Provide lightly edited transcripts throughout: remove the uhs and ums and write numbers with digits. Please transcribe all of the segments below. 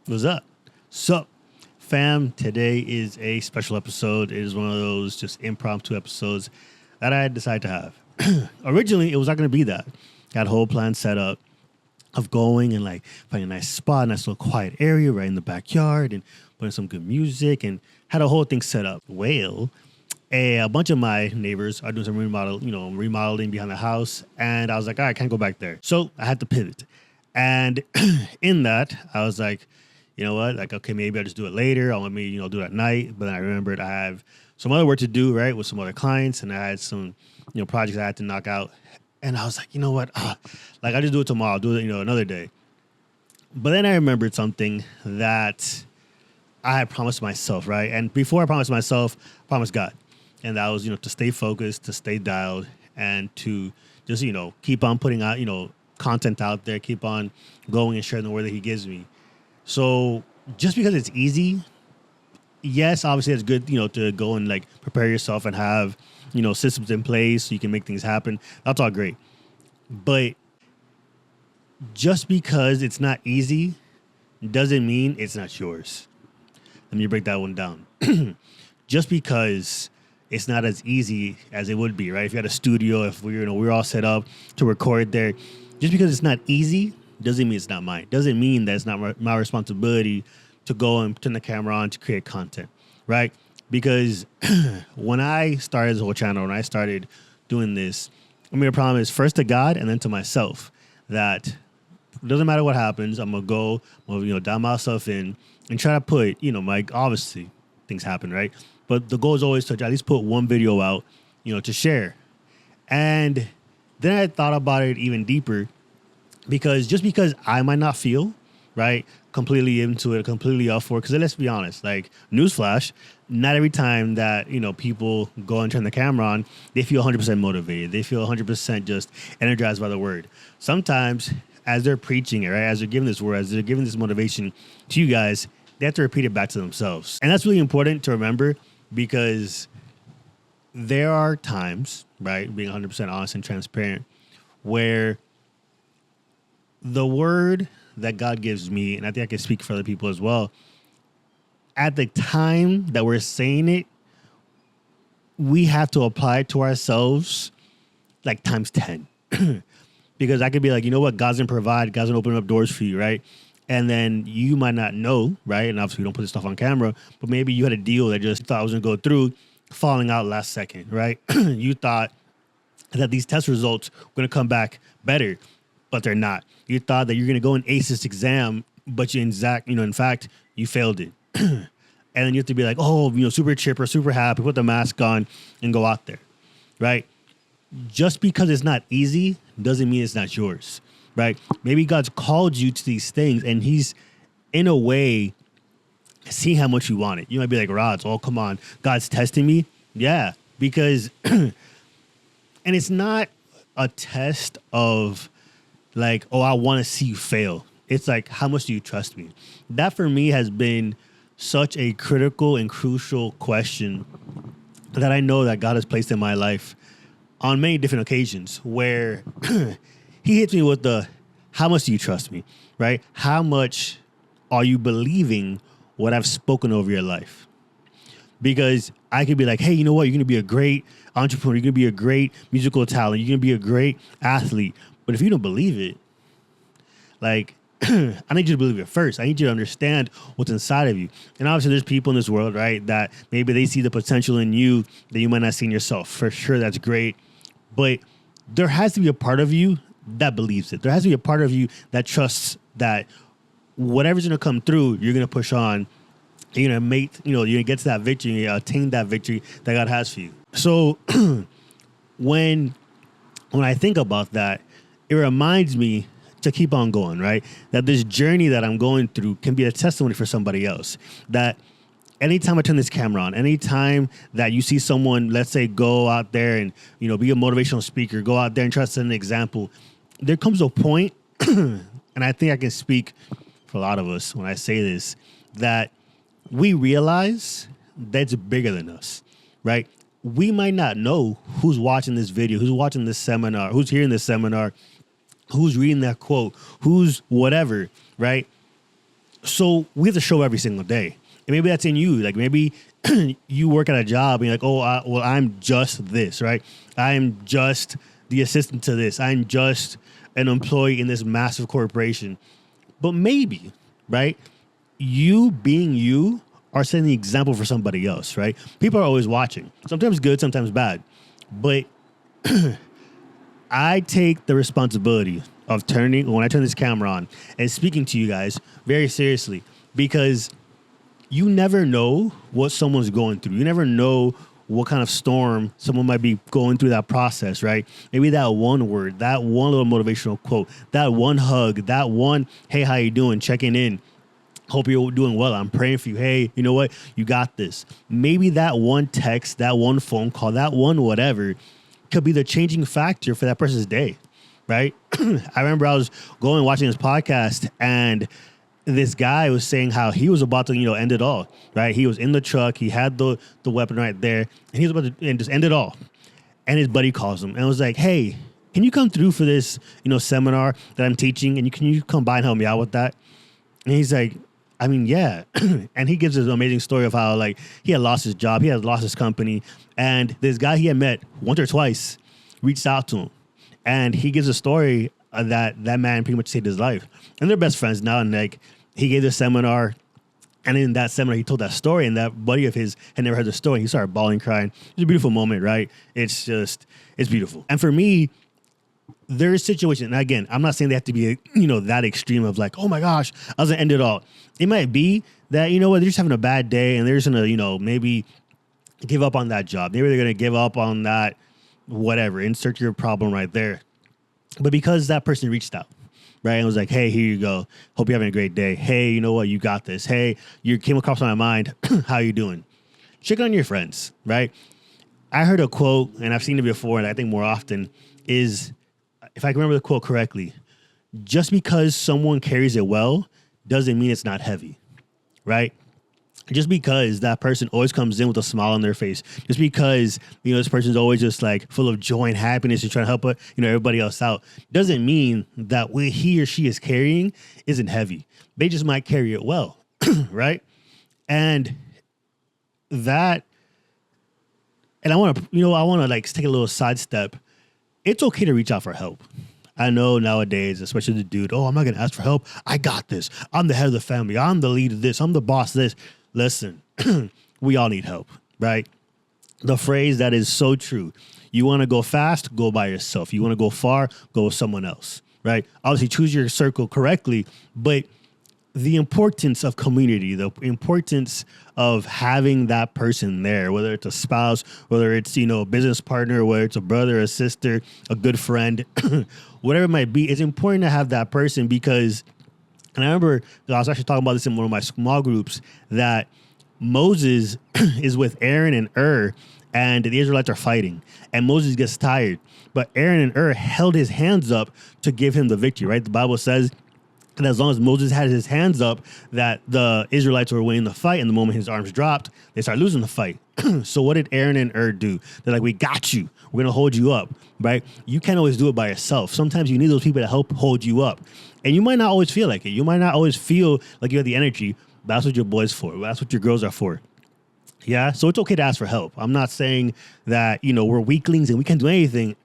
What's up? So, fam, today is a special episode. It is one of those just impromptu episodes that I decided to have. Originally, it was not going to be that. Got a whole plan set up of going and like finding a nice spot, a nice little quiet area right in the backyard and putting some good music and had a whole thing set up. Well, a bunch of my neighbors are doing some remodeling behind the house. And I was like, all right, I can't go back there. So I had to pivot. And in that, I was like, you know what? Like, okay, maybe I'll just do it later. I'll let me, do it at night. But then I remembered I have some other work to do, right, with some other clients. And I had some, projects I had to knock out. And I was like, you know what? I'll just do it tomorrow. I'll do it, another day. But then I remembered something that I had promised myself, right? And before I promised myself, I promised God. And that was, to stay focused, to stay dialed, and to just, keep on putting out, content out there, keep on going and sharing the word that he gives me. So just because it's easy, yes, obviously it's good, to go and like prepare yourself and have, systems in place so you can make things happen. That's all great. But just because it's not easy doesn't mean it's not yours. Let me break that one down. Just because it's not as easy as it would be, right? If you had a studio, if we're all set up to record there, just because it's not easy doesn't mean it's not mine. Doesn't mean that it's not my responsibility to go and turn the camera on to create content, right? Because when I started this whole channel, when I started doing this, I made a promise first to God and then to myself that it doesn't matter what happens, I'm gonna go, dial myself in and try to put, obviously things happen, right? But the goal is always to at least put one video out, to share. And then I thought about it even deeper because just because I might not feel, right, completely into it, completely up for it, because let's be honest, like, newsflash, not every time that, people go and turn the camera on, they feel 100% motivated. They feel 100% just energized by the word. Sometimes as they're preaching it, right, as they're giving this word, as they're giving this motivation to you guys, they have to repeat it back to themselves. And that's really important to remember because there are times, right, being 100% honest and transparent, where the word that God gives me, and I think I can speak for other people as well, at the time that we're saying it, we have to apply it to ourselves like times 10. Because I could be like, you know what, God's gonna provide, God's gonna open up doors for you, right? And then you might not know, right? And obviously we don't put this stuff on camera, but maybe you had a deal that just thought was gonna go through, falling out last second, right? You thought that these test results were gonna come back better, but they're not. You thought that you're gonna go and ace this exam, but in fact, you failed it. And then you have to be like, oh, super chipper, super happy, put the mask on and go out there, right? Just because it's not easy doesn't mean it's not yours, right? Maybe God's called you to these things and he's, in a way, seeing how much you want it. You might be like, Rodz, oh, come on, God's testing me. Yeah, because, and it's not a test of like, oh, I want to see you fail. It's like, how much do you trust me? That for me has been such a critical and crucial question that I know that God has placed in my life on many different occasions where he hits me with the, how much do you trust me, right? How much are you believing what I've spoken over your life? Because I could be like, hey, you know what? You're going to be a great entrepreneur. You're going to be a great musical talent. You're going to be a great athlete. But if you don't believe it, like, I need you to believe it first. I need you to understand what's inside of you. And obviously there's people in this world, right, that maybe they see the potential in you that you might not see in yourself. For sure, that's great. But there has to be a part of you that believes it. There has to be a part of you that trusts that whatever's going to come through, you're going to push on. You're going to make, you're going to get to that victory, you're going to attain that victory that God has for you. So when I think about that, it reminds me to keep on going, right? That this journey that I'm going through can be a testimony for somebody else. That anytime I turn this camera on, anytime that you see someone, let's say, go out there and, be a motivational speaker, go out there and try to set an example, there comes a point, and I think I can speak for a lot of us when I say this, that we realize that's bigger than us, right? We might not know who's watching this video, who's watching this seminar, who's hearing this seminar, who's reading that quote, who's whatever, right? So we have to show every single day. And maybe that's in you. Like maybe you work at a job and you're like, oh, well, I'm just this, right? I'm just the assistant to this. I'm just an employee in this massive corporation. But maybe, right, you being you are setting the example for somebody else, right? People are always watching. Sometimes good, sometimes bad. But I take the responsibility of when I turn this camera on and speaking to you guys very seriously, because you never know what someone's going through. You never know what kind of storm someone might be going through that process, right? Maybe that one word, that one little motivational quote, that one hug, that one, hey, how you doing? Checking in. Hope you're doing well. I'm praying for you. Hey, you know what? You got this. Maybe that one text, that one phone call, that one whatever could be the changing factor for that person's day, right? I remember I was watching this podcast, and this guy was saying how he was about to, end it all, right? He was in the truck. He had the weapon right there, and he was about to just end it all. And his buddy calls him and was like, hey, can you come through for this, seminar that I'm teaching? And can you come by and help me out with that? And he's like, I mean, yeah. And he gives this amazing story of how, like, he had lost his job. He had lost his company. And this guy he had met once or twice reached out to him. And he gives a story that man pretty much saved his life. And they're best friends now. And, like, he gave this seminar. And in that seminar, he told that story. And that buddy of his had never heard the story. He started bawling, crying. It's a beautiful moment, right? It's beautiful. And for me, there is situations, and again, I'm not saying they have to be, that extreme of like, oh my gosh, I was gonna end it all. It might be that, they're just having a bad day and they're just gonna, maybe give up on that job. Maybe they're gonna give up on that, whatever, insert your problem right there. But because that person reached out, right, and was like, hey, here you go. Hope you're having a great day. Hey, you know what? You got this. Hey, you came across my mind. How you doing? Check on your friends, right? I heard a quote, and I've seen it before, and I think more often, is, if I can remember the quote correctly, just because someone carries it well doesn't mean it's not heavy, right? Just because that person always comes in with a smile on their face, just because, this person's always just like full of joy and happiness and trying to help, everybody else out, doesn't mean that what he or she is carrying isn't heavy. They just might carry it well, right? And I want to like take a little sidestep. It's okay to reach out for help. I know nowadays, especially the dude, oh, I'm not going to ask for help. I got this. I'm the head of the family. I'm the lead of this. I'm the boss of this. Listen, we all need help, right? The phrase that is so true. You want to go fast, go by yourself. You want to go far, go with someone else, right? Obviously, choose your circle correctly, but the importance of community, the importance of having that person there, whether it's a spouse, whether it's, a business partner, whether it's a brother, a sister, a good friend, whatever it might be, it's important to have that person because, and I remember I was actually talking about this in one of my small groups, that Moses is with Aaron and and the Israelites are fighting, and Moses gets tired, but Aaron and held his hands up to give him the victory, right? The Bible says, and as long as Moses had his hands up, that the Israelites were winning the fight. And the moment his arms dropped, they started losing the fight. So what did Aaron and do? They're like, we got you. We're going to hold you up, right? You can't always do it by yourself. Sometimes you need those people to help hold you up. And you might not always feel like it. You might not always feel like you have the energy. But that's what your boys for. That's what your girls are for. Yeah? So it's okay to ask for help. I'm not saying that, we're weaklings and we can't do anything.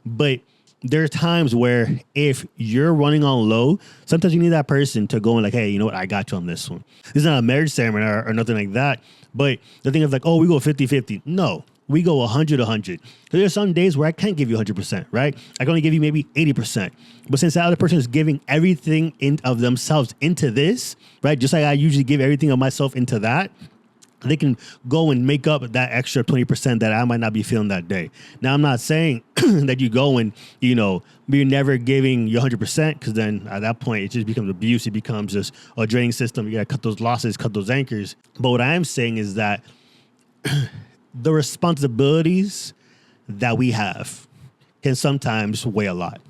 But there are times where if you're running on low, sometimes you need that person to go and like, hey, you know what? I got you on this one. This is not a marriage seminar or nothing like that. But the thing of like, oh, we go 50-50. No, we go 100-100. There's some days where I can't give you 100%, right? I can only give you maybe 80%. But since that other person is giving everything of themselves into this, right? Just like I usually give everything of myself into that, they can go and make up that extra 20% that I might not be feeling that day. Now, I'm not saying that you go and, you're never giving your 100%, because then at that point, it just becomes abuse. It becomes just a draining system. You got to cut those losses, cut those anchors. But what I am saying is that the responsibilities that we have can sometimes weigh a lot.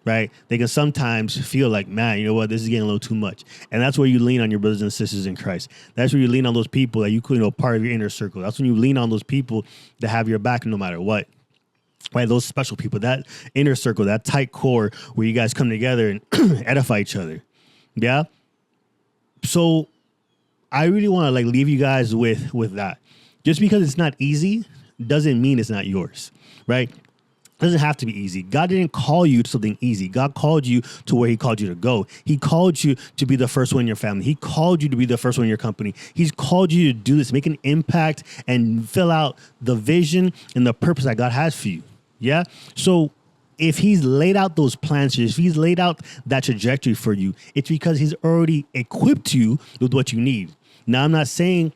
Right? They can sometimes feel like, man, you know what? This is getting a little too much. And that's where you lean on your brothers and sisters in Christ. That's where you lean on those people that you could, part of your inner circle. That's when you lean on those people that have your back no matter what. Right? Those special people, that inner circle, that tight core where you guys come together and edify each other. Yeah? So I really want to like leave you guys with that. Just because it's not easy doesn't mean it's not yours, right? It doesn't have to be easy. God didn't call you to something easy. God called you to where he called you to go. He called you to be the first one in your family. He called you to be the first one in your company. He's called you to do this, make an impact and fill out the vision and the purpose that God has for you. Yeah. So if he's laid out those plans, if he's laid out that trajectory for you, it's because he's already equipped you with what you need. Now, I'm not saying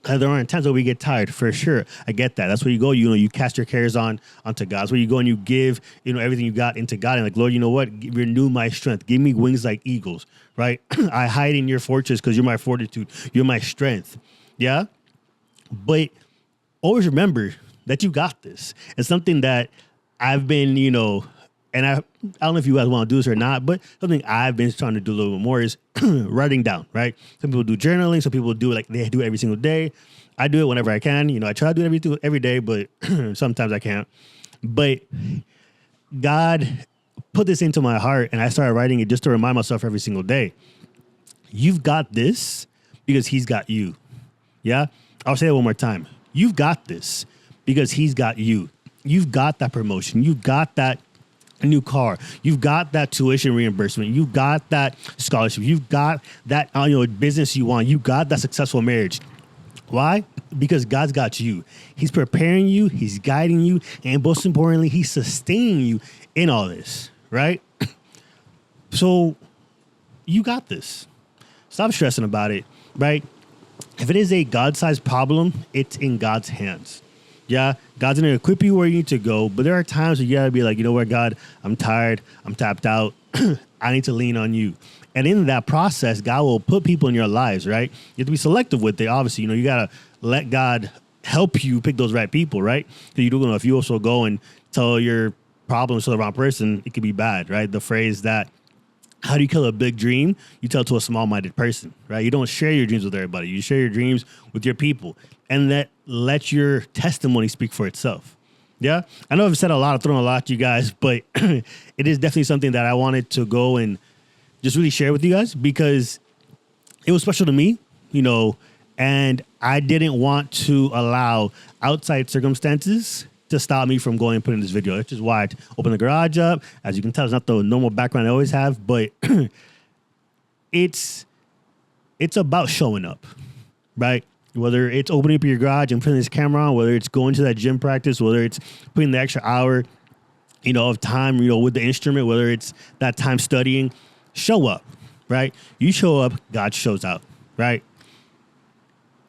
there aren't times where we get tired, for sure. I get that. That's where you go. You cast your cares onto God. That's where you go and you give, everything you got into God. And like, Lord, you know what? Renew my strength. Give me wings like eagles, right? I hide in your fortress because you're my fortitude. You're my strength. Yeah. But always remember that you got this. It's something that I've been, and I don't know if you guys want to do this or not, but something I've been trying to do a little bit more is writing down, right? Some people do journaling. Some people do it like they do it every single day. I do it whenever I can. I try to do it every day, but sometimes I can't. But God put this into my heart, and I started writing it just to remind myself every single day. You've got this because he's got you. Yeah? I'll say it one more time. You've got this because he's got you. You've got that promotion. You've got that new car. You've got that tuition reimbursement. You've got that scholarship. You've got that business you want. You've got that successful marriage. Why? Because God's got you. He's preparing you. He's guiding you. And most importantly, he's sustaining you in all this, right? So you got this. Stop stressing about it, right? If it is a God-sized problem, it's in God's hands. Yeah, God's going to equip you where you need to go. But there are times where you got to be like, you know what, God, I'm tired. I'm tapped out. I need to lean on you. And in that process, God will put people in your lives, right? You have to be selective with it. Obviously, you got to let God help you pick those right people, right? So you don't know if you also go and tell your problems to the wrong person, it could be bad, right? The phrase that, how do you kill a big dream? You tell it to a small-minded person, right? You don't share your dreams with everybody. You share your dreams with your people. And let your testimony speak for itself. Yeah? I know I've said a lot, I've thrown a lot to you guys, but it is definitely something that I wanted to go and just really share with you guys because it was special to me, and I didn't want to allow outside circumstances to stop me from going and putting this video. Which is why I opened the garage up. As you can tell, it's not the normal background I always have, but it's about showing up, right? Whether it's opening up your garage and putting this camera on, whether it's going to that gym practice, whether it's putting the extra hour, of time, with the instrument, whether it's that time studying, show up, right? You show up, God shows out, right?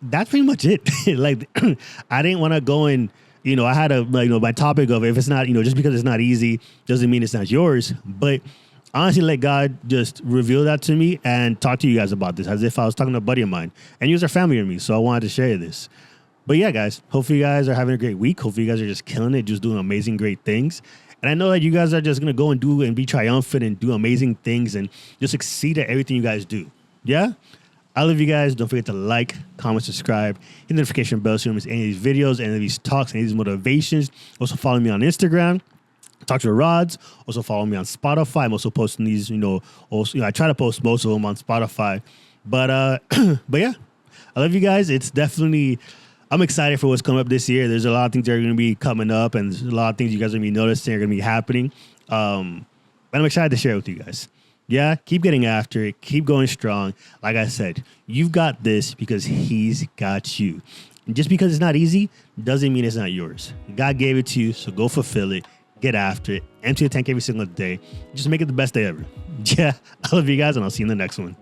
That's pretty much it. Like, I didn't want to go and, I had my topic of if it's not, just because it's not easy doesn't mean it's not yours. But honestly, let God just reveal that to me and talk to you guys about this as if I was talking to a buddy of mine. And you guys are family to me, so I wanted to share this. But yeah, guys, hopefully you guys are having a great week. Hopefully you guys are just killing it, just doing amazing, great things. And I know that you guys are just going to go and do and be triumphant and do amazing things and just succeed at everything you guys do. Yeah? I love you guys. Don't forget to like, comment, subscribe, hit the notification bell so you don't miss any of these videos, any of these talks, any of these motivations. Also follow me on Instagram. Talk to the Rodz. Also follow me on Spotify. I'm also posting these, I try to post most of them on Spotify. But yeah, I love you guys. It's definitely, I'm excited for what's coming up this year. There's a lot of things that are going to be coming up and there's a lot of things you guys are going to be noticing are going to be happening. And I'm excited to share with you guys. Yeah, keep getting after it. Keep going strong. Like I said, you've got this because he's got you. And just because it's not easy doesn't mean it's not yours. God gave it to you, so go fulfill it. Get after it. Empty the tank every single day. Just make it the best day ever. Yeah, I love you guys, and I'll see you in the next one.